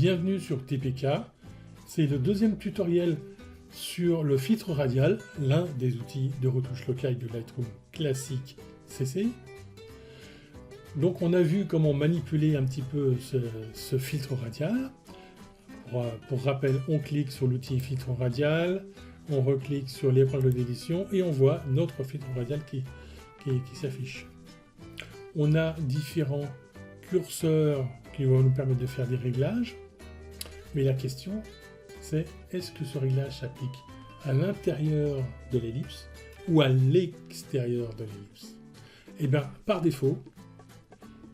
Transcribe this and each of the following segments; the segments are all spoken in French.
bienvenue sur TPK. C'est le deuxième tutoriel sur le filtre radial, l'un des outils de retouche locale de Lightroom classique CC. Donc on a vu comment manipuler un petit peu ce filtre radial. Pour rappel, on clique sur l'outil filtre radial, on reclique sur l'épingle d'édition et on voit notre filtre radial qui s'affiche. On a différents curseurs qui vont nous permettre de faire des réglages, mais la question c'est est-ce que ce réglage s'applique à l'intérieur de l'ellipse ou à l'extérieur de l'ellipse? Et bien par défaut,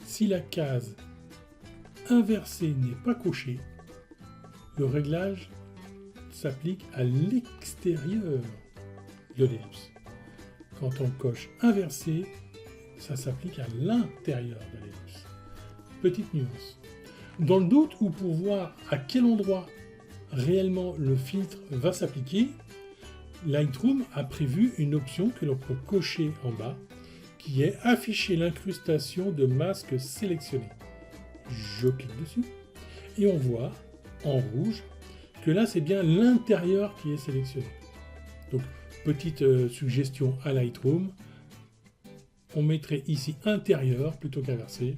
si la case inversée n'est pas cochée, le réglage s'applique à l'extérieur de l'ellipse. Quand on coche inversé, ça s'applique à l'intérieur de l'ellipse. Petite nuance. Dans le doute ou pour voir à quel endroit réellement le filtre va s'appliquer, Lightroom a prévu une option que l'on peut cocher en bas, qui est afficher l'incrustation de masque sélectionné. Je clique dessus et on voit en rouge que là c'est bien l'intérieur qui est sélectionné. Donc petite suggestion à Lightroom, on mettrait ici intérieur plutôt qu'inversé,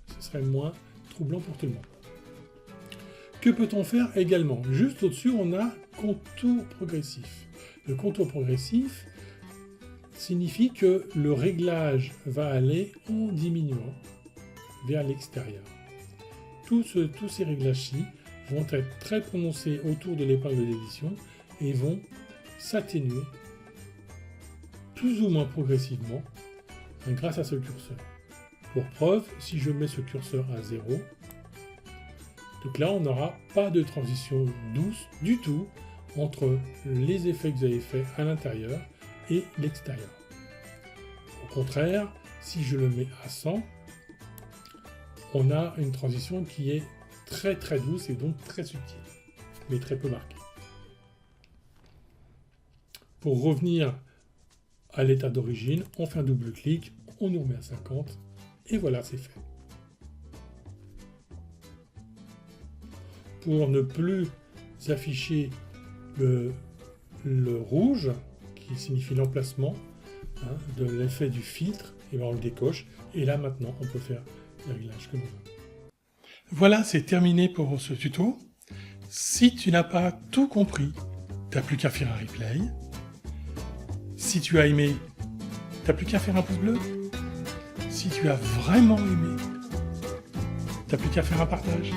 ce serait moins troublant pour tout le monde. Que peut-on faire également? Juste au-dessus on a contour progressif. Le contour progressif signifie que le réglage va aller en diminuant vers l'extérieur. Tous ces réglages-ci vont être très prononcés autour de l'épingle d'édition et vont s'atténuer plus ou moins progressivement grâce à ce curseur. Pour preuve, si je mets ce curseur à 0, donc là on n'aura pas de transition douce du tout entre les effets que vous avez faits à l'intérieur et l'extérieur. Au contraire, si je le mets à 100, on a une transition qui est très douce et donc très subtile, mais très peu marquée. Pour revenir à l'état d'origine, on fait un double clic, on nous remet à 50, et voilà, c'est fait. Pour ne plus afficher le rouge, qui signifie l'emplacement de l'effet du filtre, et bien on le décoche, et là maintenant on peut faire le réglage que l'on veut. Voilà, c'est terminé pour ce tuto. Si tu n'as pas tout compris, tu n'as plus qu'à faire un replay. Si tu as aimé, tu n'as plus qu'à faire un pouce bleu. Si tu as vraiment aimé, tu n'as plus qu'à faire un partage.